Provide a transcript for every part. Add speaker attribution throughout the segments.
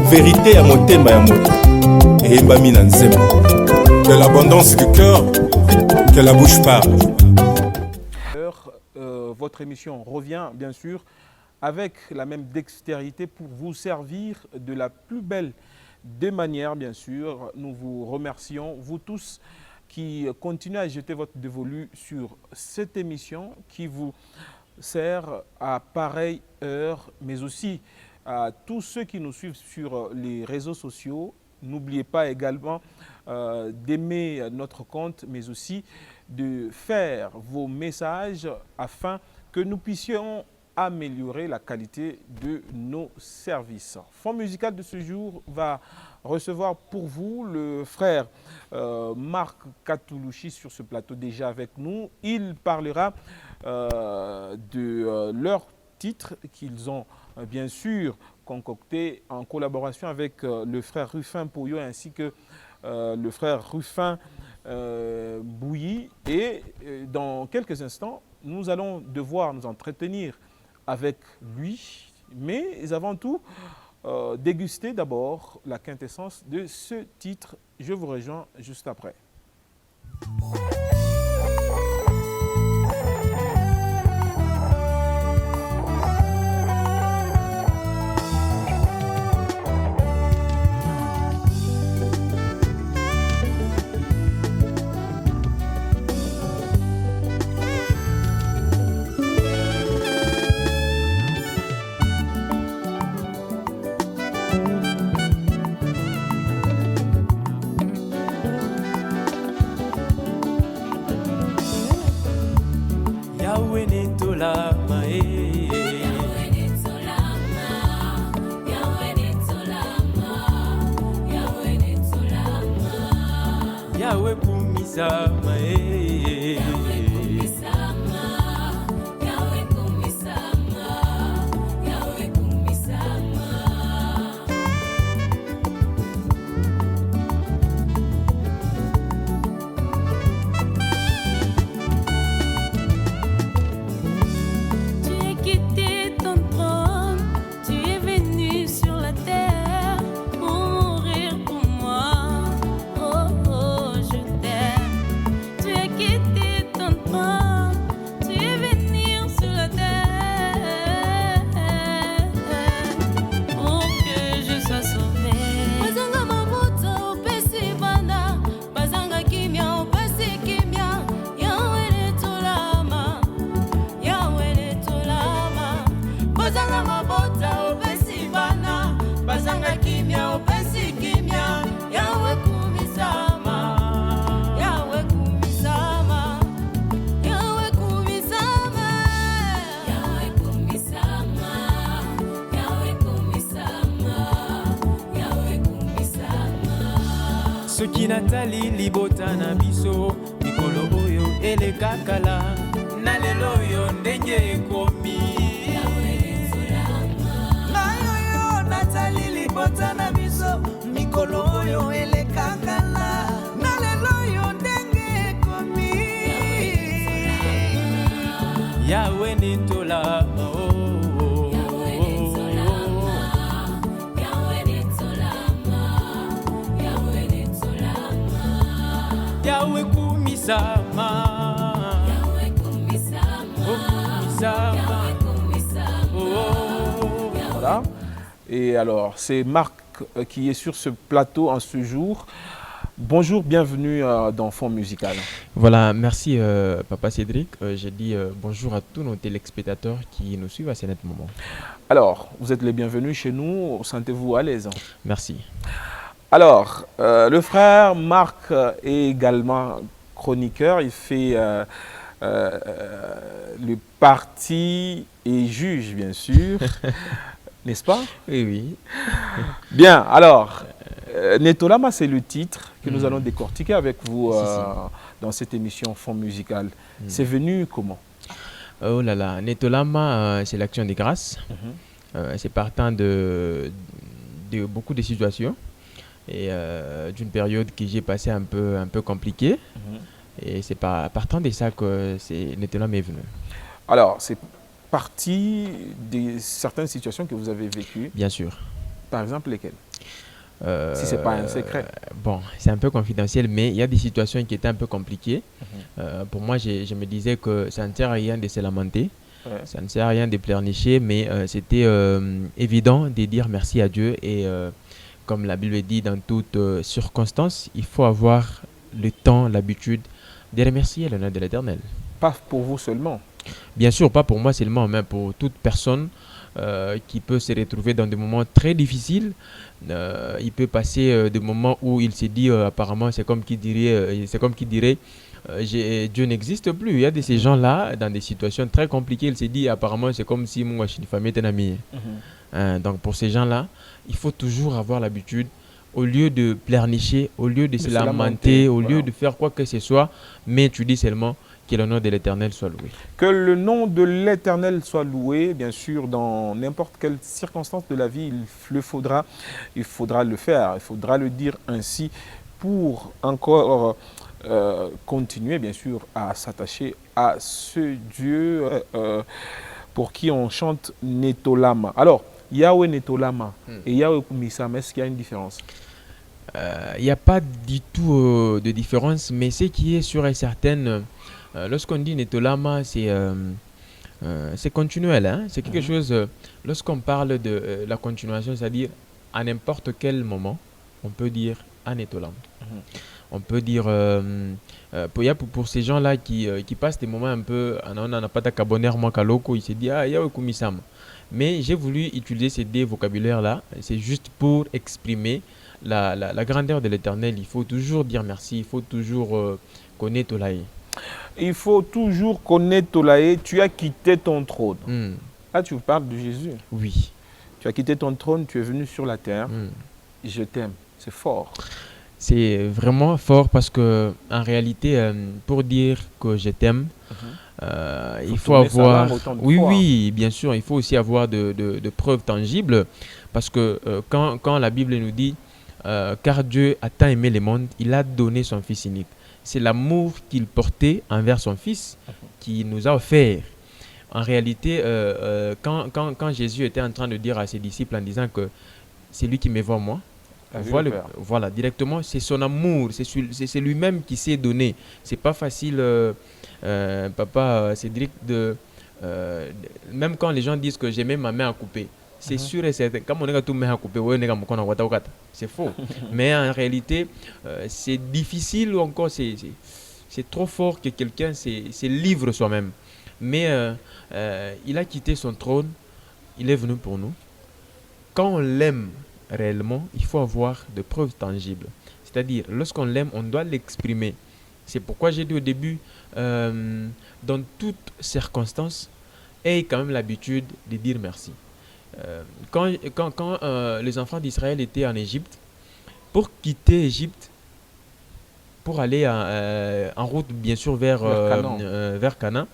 Speaker 1: vérité à motema ya moto eyembami na nzembo. De l'abondance du cœur que la bouche parle.
Speaker 2: Votre émission revient bien sûr avec la même dextérité pour vous servir de la plus belle des manières, bien sûr. Nous vous remercions, vous tous qui continuez à jeter votre dévolu sur cette émission qui vous sert à pareille heure, mais aussi à tous ceux qui nous suivent sur les réseaux sociaux. N'oubliez pas également d'aimer notre compte, mais aussi de faire vos messages afin que nous puissions améliorer la qualité de nos services. Fond musical de ce jour va recevoir pour vous le frère Marc Katoulouchi sur ce plateau déjà avec nous. Il parlera de leur titre qu'ils ont bien sûr concocté en collaboration avec le frère Rufin Pouyo ainsi que le frère Rufin Bouilly. Et dans quelques instants, nous allons devoir nous entretenir avec lui, mais avant tout, déguster d'abord la quintessence de ce titre. Je vous rejoins juste après.
Speaker 3: Soki Nathalie libota na biso mikolo oyo elekakala na lelo oyo ndenge ekomi nayo Nathalie libota na biso mikolo oyo elekakala na lelo oyo ndenge ekomi yawe nitola Yawe kumisama, Yawe kumisama,
Speaker 2: Voilà. Et alors, c'est Marc qui est sur ce plateau en ce jour. Bonjour, bienvenue dans Fond musical.
Speaker 4: Voilà, merci Papa Cédric. J'ai dit bonjour à tous nos téléspectateurs qui nous suivent à ce moment.
Speaker 2: Alors, vous êtes les bienvenus chez nous. Sentez-vous à l'aise?
Speaker 4: Merci.
Speaker 2: Alors, le frère Marc est également chroniqueur. Il fait le parti et juge, bien sûr. N'est-ce pas?
Speaker 4: Oui, oui.
Speaker 2: Bien, alors, Netolama, c'est le titre que nous allons décortiquer avec vous dans cette émission Fond musical. C'est venu comment?
Speaker 4: Oh là là, Netolama, c'est l'action des grâces. C'est partant de beaucoup de situations. Et d'une période que j'ai passée un peu compliquée. Et c'est partant de ça que Netolama est venu.
Speaker 2: Alors, c'est parti de certaines situations que vous avez vécues.
Speaker 4: Bien sûr.
Speaker 2: Par exemple, lesquelles? Si ce n'est pas un secret.
Speaker 4: Bon, c'est un peu confidentiel, mais il y a des situations qui étaient un peu compliquées. Pour moi, je me disais que ça ne sert à rien de se lamenter, ça ne sert à rien de pleurnicher, mais c'était évident de dire merci à Dieu. Et comme la Bible dit, dans toutes circonstances, il faut avoir le temps, l'habitude de remercier le nom de l'Éternel.
Speaker 2: Pas pour vous seulement.
Speaker 4: Bien sûr, pas pour moi seulement, mais pour toute personne qui peut se retrouver dans des moments très difficiles. Il peut passer des moments où il se dit apparemment c'est comme qui dirait Dieu n'existe plus. Il y a de ces gens-là dans des situations très compliquées. Il se dit apparemment c'est comme si moi je suis une famille d'un ami. Donc pour ces gens-là, il faut toujours avoir l'habitude, au lieu de pleurnicher, au lieu de se lamenter, au lieu de faire quoi que ce soit, mais tu dis seulement que le nom de l'Éternel soit loué.
Speaker 2: Que le nom de l'Éternel soit loué, bien sûr, dans n'importe quelle circonstance de la vie, il faudra le faire, il faudra le dire ainsi pour encore continuer, bien sûr, à s'attacher à ce Dieu pour qui on chante Netolama. Alors, Yahweh Netolama et Yahweh Kumisama, est-ce qu'il y a une différence?
Speaker 4: Il n'y a pas du tout de différence, mais ce qui est sûr et certain, lorsqu'on dit Netolama, c'est continuel. Hein? C'est quelque chose, lorsqu'on parle de la continuation, c'est-à-dire à n'importe quel moment, on peut dire Netolama. On peut dire, pour ces gens-là qui passent des moments un peu, on n'a pas d'acabonnaire, moi, Kaloko, il se dit, ah, Yahweh Kumisama. Mais j'ai voulu utiliser ces deux vocabulaires-là, c'est juste pour exprimer la grandeur de l'Éternel. Il faut toujours dire merci, il faut toujours connaître Tolaï.
Speaker 2: Il faut toujours connaître Tolaï. Tu as quitté ton trône. Là, tu parles de Jésus.
Speaker 4: Oui.
Speaker 2: Tu as quitté ton trône, tu es venu sur la terre. Je t'aime. C'est fort.
Speaker 4: C'est vraiment fort parce que, en réalité, pour dire que je t'aime, il faut avoir... Oui, bien sûr, il faut aussi avoir de preuves tangibles parce que quand la Bible nous dit car Dieu a tant aimé le monde, il a donné son Fils unique. C'est l'amour qu'il portait envers son Fils qui nous a offert. En réalité, quand Jésus était en train de dire à ses disciples en disant que c'est lui qui me voit moi, voilà, directement, c'est son amour, c'est lui-même qui s'est donné. C'est pas facile, papa Cédric, même quand les gens disent que j'ai mis ma main à couper, c'est sûr et certain. Comme on a tout main à couper, c'est faux. Mais en réalité, c'est difficile ou encore c'est trop fort que quelqu'un se livre soi-même. Mais il a quitté son trône, il est venu pour nous. Quand on l'aime réellement, il faut avoir de preuves tangibles. C'est-à-dire, lorsqu'on l'aime, on doit l'exprimer. C'est pourquoi j'ai dit au début, dans toutes circonstances, aie quand même l'habitude de dire merci. Quand les enfants d'Israël étaient en Égypte, pour quitter l'Égypte, pour aller en route bien sûr vers Canaan,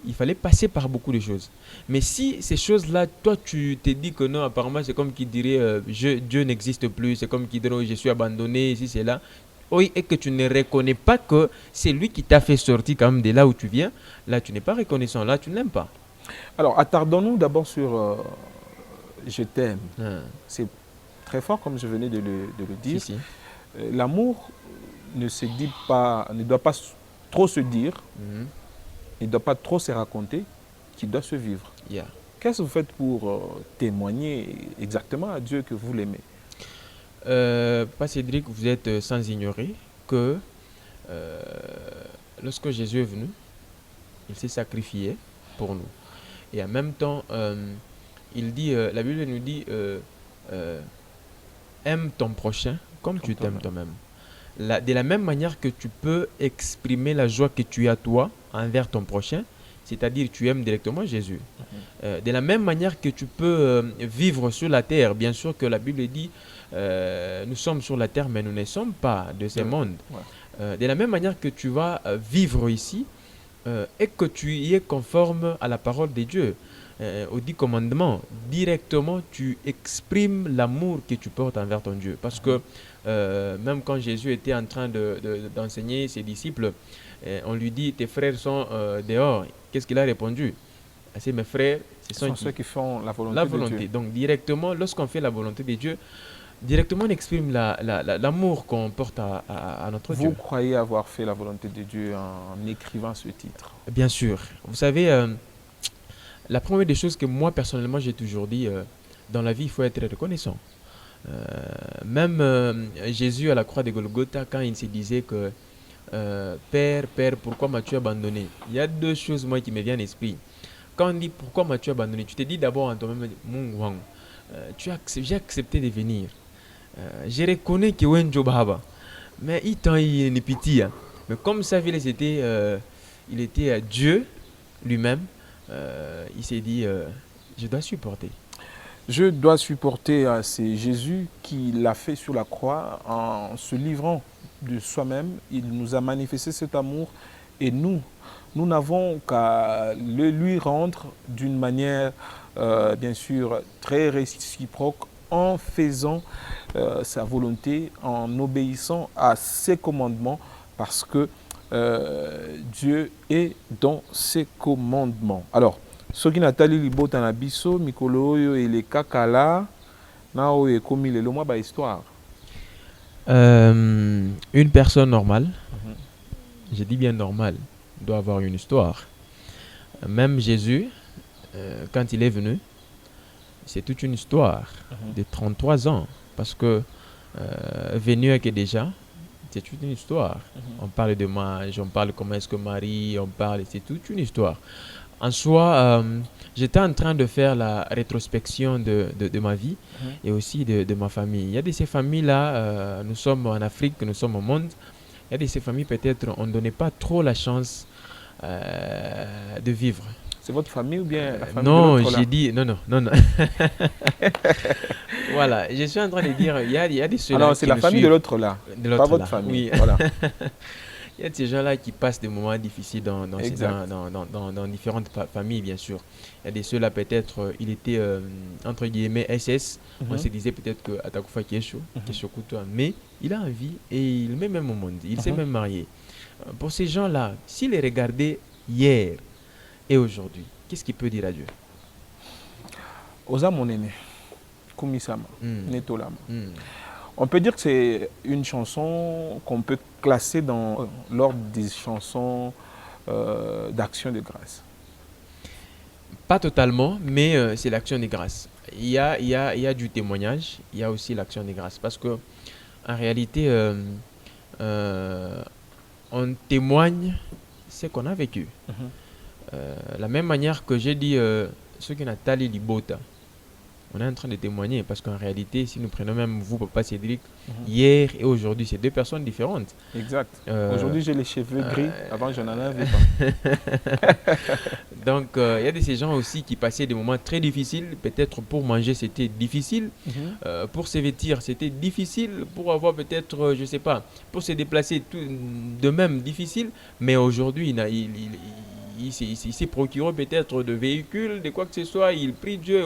Speaker 4: il fallait passer par beaucoup de choses. Mais si ces choses-là, toi tu te dis que non, apparemment c'est comme qui dirait Dieu n'existe plus, c'est comme qui dirait je suis abandonné, ici c'est là, oui, et que tu ne reconnais pas que c'est lui qui t'a fait sortir quand même de là où tu viens, là tu n'es pas reconnaissant, là tu ne l'aimes pas.
Speaker 2: Alors attardons-nous d'abord sur je t'aime. C'est très fort comme je venais de le dire.
Speaker 4: Si.
Speaker 2: L'amour ne doit pas trop se dire, il ne doit pas trop se raconter, qu'il doit se vivre. Qu'est-ce que vous faites pour témoigner exactement à Dieu que vous l'aimez?
Speaker 4: Pas Cédric, vous êtes sans ignorer que lorsque Jésus est venu, il s'est sacrifié pour nous. Et en même temps, il dit, la Bible nous dit, aime ton prochain comme tu t'aimes toi-même. De la même manière que tu peux exprimer la joie que tu as toi envers ton prochain, c'est-à-dire tu aimes directement Jésus. De la même manière que tu peux vivre sur la terre, bien sûr que la Bible dit, nous sommes sur la terre mais nous ne sommes pas de ce monde. De la même manière que tu vas vivre ici et que tu y es conforme à la parole de Dieu, aux 10 commandements, directement tu exprimes l'amour que tu portes envers ton Dieu. Parce que même quand Jésus était en train d'enseigner ses disciples, on lui dit tes frères sont dehors. Qu'est-ce qu'il a répondu? C'est mes frères,
Speaker 2: Ce sont ceux qui font la volonté
Speaker 4: la
Speaker 2: de
Speaker 4: volonté.
Speaker 2: Dieu.
Speaker 4: Donc directement, lorsqu'on fait la volonté de Dieu, directement on exprime l'amour qu'on porte à notre
Speaker 2: Vous
Speaker 4: Dieu.
Speaker 2: croyez avoir fait la volonté de Dieu en écrivant ce titre?
Speaker 4: Bien sûr. Vous savez, la première des choses que moi personnellement j'ai toujours dit, dans la vie il faut être reconnaissant. Même Jésus à la croix de Golgotha, quand il se disait que Père, Père, pourquoi m'as-tu abandonné? Il y a deux choses moi qui me viennent à l'esprit. Quand on dit pourquoi m'as-tu abandonné, tu te dis d'abord en toi-même, Mungu wangu, j'ai accepté de venir. Je reconnais que Wenjo Baba, mais il est petit. Mais comme ça, il était Dieu lui-même, il s'est dit, je dois supporter.
Speaker 2: Je dois supporter, c'est Jésus qui l'a fait sur la croix en se livrant de soi-même. Il nous a manifesté cet amour et nous n'avons qu'à le lui rendre d'une manière, bien sûr, très réciproque en faisant sa volonté, en obéissant à ses commandements parce que Dieu est dans ses commandements. Alors, soki natali libota na biso mikolo oyo elekaka la na oyo ekomi lelo mwa ba histoire.
Speaker 4: Une personne normale, je dis bien normale, doit avoir une histoire. Même Jésus, quand il est venu, c'est toute une histoire de 33 ans. Parce que venu avec déjà, c'est toute une histoire. On parle de Mage, on parle comment est-ce que Marie, on parle, c'est toute une histoire. En soi, j'étais en train de faire la rétrospection de ma vie et aussi de ma famille. Il y a de ces familles-là, nous sommes en Afrique, nous sommes au monde. Il y a de ces familles, peut-être, on ne donnait pas trop la chance de vivre.
Speaker 2: C'est votre famille ou bien la famille
Speaker 4: non,
Speaker 2: de l'autre là?
Speaker 4: j'ai dit, non. Voilà, je suis en train de dire, il y a des ceux-là.
Speaker 2: Alors, c'est la famille de l'autre là, pas votre
Speaker 4: là.
Speaker 2: famille.
Speaker 4: Oui.
Speaker 2: Voilà.
Speaker 4: Il y a ces gens-là qui passent des moments difficiles dans différentes familles, bien sûr. Il y a des ceux-là, peut-être, il était, entre guillemets, SS. On se disait peut-être que Atakufa Kesho, mais il a envie et il met même au monde. Il s'est même marié. Pour ces gens-là, s'il les regardait hier et aujourd'hui, qu'est-ce qu'il peut dire à Dieu?
Speaker 2: Oza monene, Kumisama, Netolama. On peut dire que c'est une chanson qu'on peut classer dans l'ordre des chansons d'action de grâce.
Speaker 4: Pas totalement, mais c'est l'action de grâce. Il y a du témoignage, il y a aussi l'action de grâce. Parce que en réalité, on témoigne ce qu'on a vécu. La même manière que j'ai dit, ce qui n'a tali libota. On est en train de témoigner parce qu'en réalité, si nous prenons même vous, Papa Cédric, hier et aujourd'hui, c'est deux personnes différentes.
Speaker 2: Exact. Aujourd'hui, j'ai les cheveux gris. Avant, je n'en avais pas.
Speaker 4: Donc, il y a de ces gens aussi qui passaient des moments très difficiles. Peut-être pour manger, c'était difficile. Pour se vêtir, c'était difficile. Pour avoir peut-être, je ne sais pas, pour se déplacer, tout de même difficile. Mais aujourd'hui, il s'est procuré peut-être de véhicules, de quoi que ce soit. Il prie Dieu.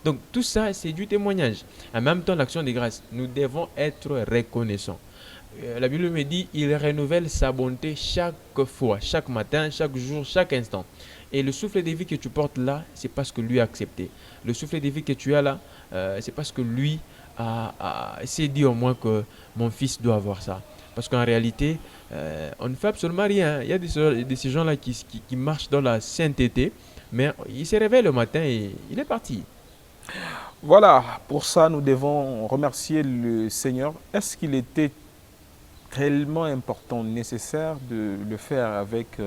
Speaker 4: Donc tout ça, c'est du témoignage. En même temps, l'action de grâce, nous devons être reconnaissants. La Bible me dit, il renouvelle sa bonté chaque fois, chaque matin, chaque jour, chaque instant. Et le souffle de vie que tu portes là, c'est parce que lui a accepté. Le souffle de vie que tu as là, c'est parce que lui s'est dit au moins que mon fils doit avoir ça. Parce qu'en réalité, on ne fait absolument rien. Il y a de ces gens-là qui marchent dans la sainteté, mais il se réveille le matin et il est parti.
Speaker 2: Voilà, pour ça, nous devons remercier le Seigneur. Est-ce qu'il était réellement important, nécessaire de le faire avec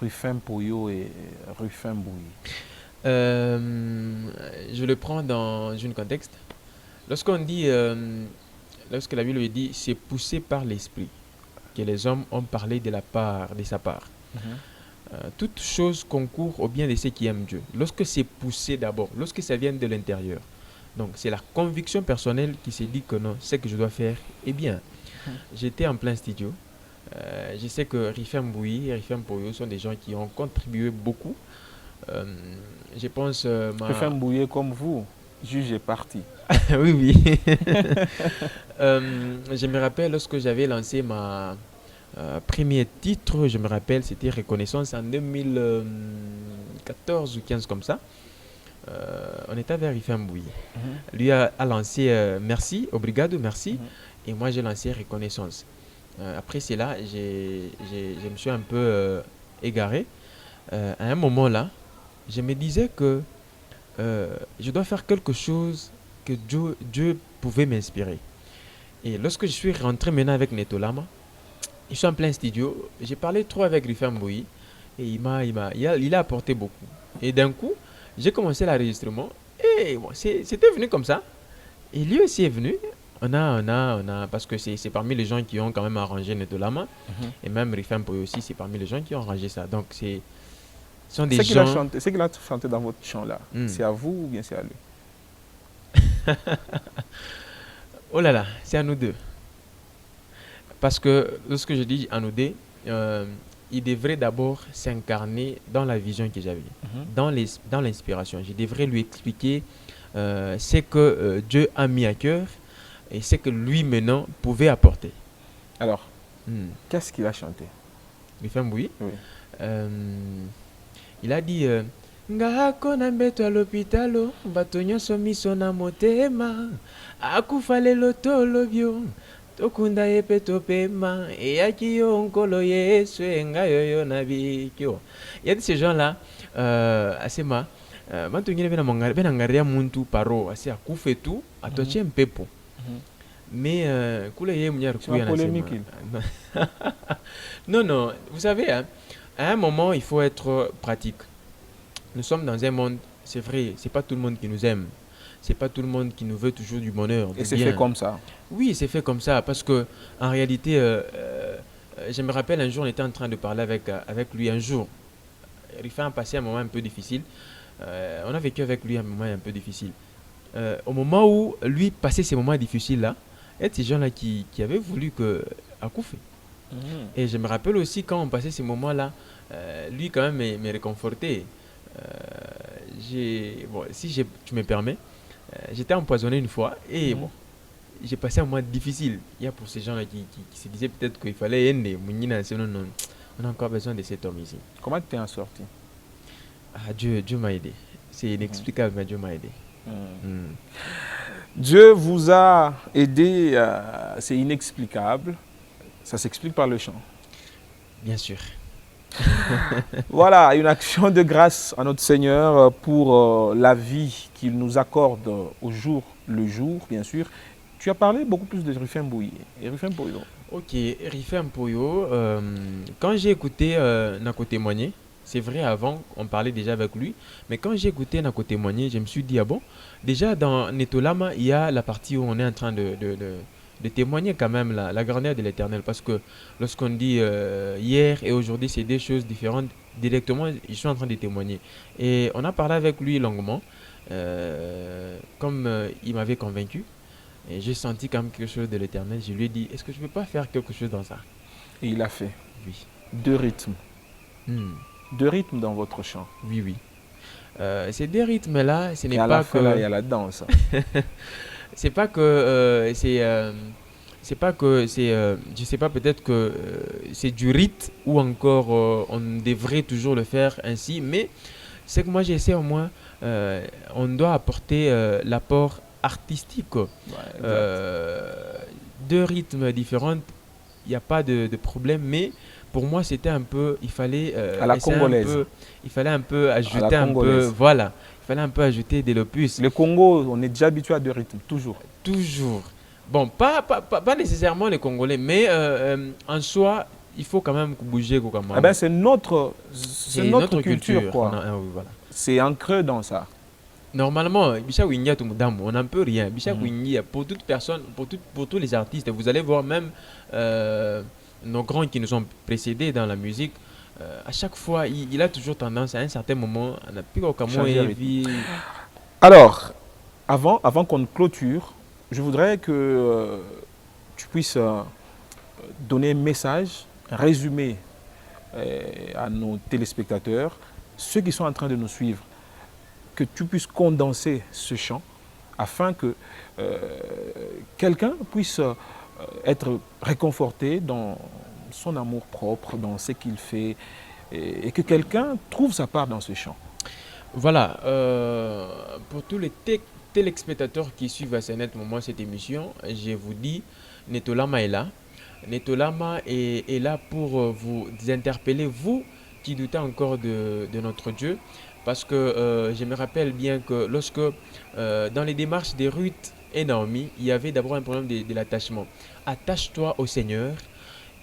Speaker 2: Rufin Poyo et Rufin Bouy?
Speaker 4: Je le prends dans un contexte. Lorsqu'on dit, lorsque la Bible dit, c'est poussé par l'esprit que les hommes ont parlé de sa part. Toute chose concourt au bien de ceux qui aiment Dieu. Lorsque c'est poussé d'abord, lorsque ça vient de l'intérieur. Donc c'est la conviction personnelle qui se dit que non, ce que je dois faire est bien. J'étais en plein studio. Je sais que Rufin Bouy et Rufin Poyo sont des gens qui ont contribué beaucoup. Je pense...
Speaker 2: Rufin Bouy comme vous, juge et parti.
Speaker 4: Oui. Je me rappelle lorsque j'avais lancé ma... premier titre, je me rappelle, c'était Reconnaissance en 2014 ou 15 comme ça. on était avec Rifin Mbouyi. Lui a lancé merci, obrigado, merci. Et moi, j'ai lancé reconnaissance. Après cela, je me suis un peu égaré. À un moment là, je me disais que je dois faire quelque chose que Dieu pouvait m'inspirer. Et lorsque je suis rentré maintenant avec Netolama, je suis en plein studio, j'ai parlé trop avec Rifin Mbouyi et il a apporté beaucoup. Et d'un coup, j'ai commencé l'enregistrement et bon, c'était venu comme ça. Et lui aussi est venu. On a parce que c'est parmi les gens qui ont quand même arrangé Netolama. Et même Rifin Mbouyi aussi, c'est parmi les gens qui ont arrangé ça. Donc, ce sont des gens...
Speaker 2: Ce qu'il a chanté dans votre chant là, c'est à vous ou bien c'est à lui?
Speaker 4: Oh là là, c'est à nous deux. Parce que lorsque je dis à nous deux, il devrait d'abord s'incarner dans la vision que j'avais, dans l'inspiration. Je devrais lui expliquer ce que Dieu a mis à cœur et ce que lui maintenant pouvait apporter.
Speaker 2: Alors, qu'est-ce qu'il a chanté?
Speaker 4: Rifin Mbouyi?
Speaker 2: Oui.
Speaker 4: Il a dit ngahako na mbeto ya lopitalo bato nyonso miso na motema akufa lelo tolobio tokunda ye pe topema eyaki yo nkolo yesu ngai oyo na bikio. Il y a de ces gens là asema bantu ngine bena ngaria muntu paro asi akufa tu atoche mpepo. Mais kule ye mnyar kuya na sema. Non, vous savez hein, à un moment il faut être pratique. Nous sommes dans un monde, c'est vrai, c'est pas tout le monde qui nous aime. C'est pas tout le monde qui nous veut toujours du bonheur.
Speaker 2: Et c'est fait comme ça?
Speaker 4: Oui, c'est fait comme ça. Parce que en réalité, je me rappelle un jour, on était en train de parler avec lui un jour. Rifin a passé un moment un peu difficile. On a vécu avec lui un moment un peu difficile. Au moment où lui passait ces moments difficiles-là, il y a ces gens-là qui avaient voulu qu'Akoufé. Et je me rappelle aussi quand on passait ces moments-là, lui quand même me réconfortait. Bon, si tu me permets, j'étais empoisonné une fois et bon, j'ai passé un mois difficile. Il y a pour ces gens-là qui se disaient peut-être qu'il fallait aider. Non, on a encore besoin de cet homme ici.
Speaker 2: Comment tu t'es en sorti?
Speaker 4: Dieu m'a aidé. C'est inexplicable, mais Dieu m'a aidé.
Speaker 2: Dieu vous a aidé, c'est inexplicable. Ça s'explique par le chant.
Speaker 4: Bien sûr.
Speaker 2: Voilà, une action de grâce à notre Seigneur pour la vie qu'il nous accorde au jour le jour, bien sûr. Tu as parlé beaucoup plus de Rifin Mbouyi.
Speaker 4: Ok, Rifin Mbouyi, quand j'ai écouté Nako témoigner, c'est vrai, avant, on parlait déjà avec lui, mais quand j'ai écouté Nako témoigner, je me suis dit, ah bon, déjà dans Netolama, il y a la partie où on est en train de témoigner quand même la grandeur de l'Éternel. Parce que lorsqu'on dit hier et aujourd'hui, c'est deux choses différentes. Directement, je suis en train de témoigner. Et on a parlé avec lui longuement, comme il m'avait convaincu. Et j'ai senti quand même quelque chose de l'Éternel. Je lui ai dit, est-ce que je ne peux pas faire quelque chose dans ça?
Speaker 2: Et il a fait.
Speaker 4: Oui.
Speaker 2: 2 rythmes. 2 rythmes dans votre chant.
Speaker 4: Oui. Ces 2 rythmes-là, ce n'est
Speaker 2: pas
Speaker 4: pas
Speaker 2: que...
Speaker 4: Là,
Speaker 2: il y a la danse.
Speaker 4: C'est pas que c'est pas que c'est je sais pas, peut-être que c'est du rite ou encore on devrait toujours le faire ainsi, mais c'est que moi j'essaie au moins on doit apporter l'apport artistique. 2 rythmes différents, il n'y a pas de problème, mais pour moi c'était un peu, il fallait
Speaker 2: à la congolaise.
Speaker 4: Il fallait un peu ajouter un peu, voilà. Il fallait un peu ajouter des l'opus.
Speaker 2: Le Congo, on est déjà habitué à 2 rythmes, toujours.
Speaker 4: Toujours. Bon, pas nécessairement les Congolais, mais en soi, il faut quand même bouger.
Speaker 2: Ah ben, c'est notre culture, quoi.
Speaker 4: Oui, voilà.
Speaker 2: C'est ancré dans ça.
Speaker 4: Normalement, on n'en peut rien. Pour toute personne, pour tous les artistes, vous allez voir même nos grands qui nous ont précédés dans la musique. À chaque fois, il a toujours tendance à un certain moment à ne plus aucun moment.
Speaker 2: Alors, avant qu'on clôture, je voudrais que tu puisses donner un message, un résumé à nos téléspectateurs, ceux qui sont en train de nous suivre, que tu puisses condenser ce chant afin que quelqu'un puisse être réconforté dans son amour propre, dans ce qu'il fait, et que quelqu'un trouve sa part dans ce chant.
Speaker 4: Voilà, pour tous les téléspectateurs qui suivent à ce net moment cette émission, je vous dis, Netolama est là. Netolama est là pour vous interpeller, vous qui doutez encore de notre Dieu. Parce que je me rappelle bien que lorsque dans les démarches de Ruth et Naomi, il y avait d'abord un problème de l'attachement. Attache-toi au Seigneur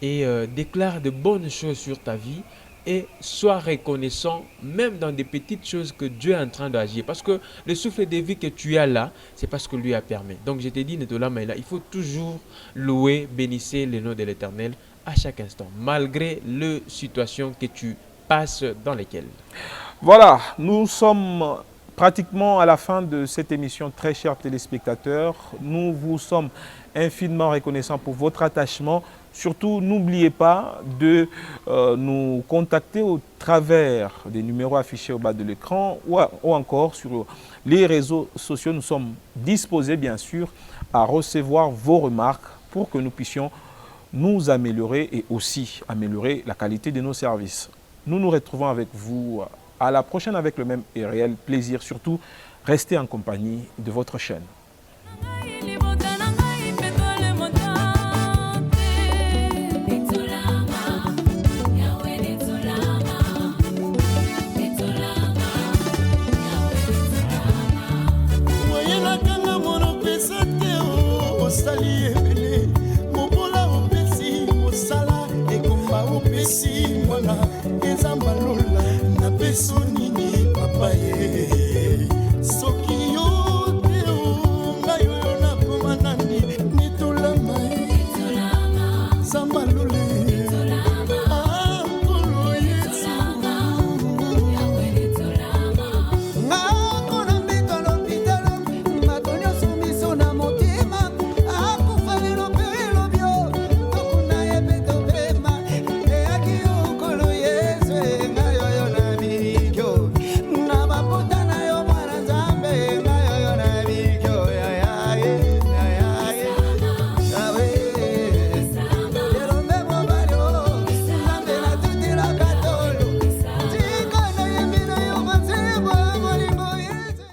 Speaker 4: et déclare de bonnes choses sur ta vie et sois reconnaissant même dans des petites choses que Dieu est en train d'agir. Parce que le souffle de vie que tu as là, c'est parce que lui a permis. Donc je t'ai dit, Netolama est là, il faut toujours louer, bénir le nom de l'Éternel à chaque instant, malgré les situations que tu passes dans lesquelles.
Speaker 2: Voilà, nous sommes pratiquement à la fin de cette émission, très chers téléspectateurs. Nous vous sommes infiniment reconnaissants pour votre attachement. Surtout, n'oubliez pas de nous contacter au travers des numéros affichés au bas de l'écran ou encore sur les réseaux sociaux. Nous sommes disposés, bien sûr, à recevoir vos remarques pour que nous puissions nous améliorer et aussi améliorer la qualité de nos services. Nous nous retrouvons avec vous à la prochaine avec le même et réel plaisir. Surtout, restez en compagnie de votre chaîne.
Speaker 5: Salié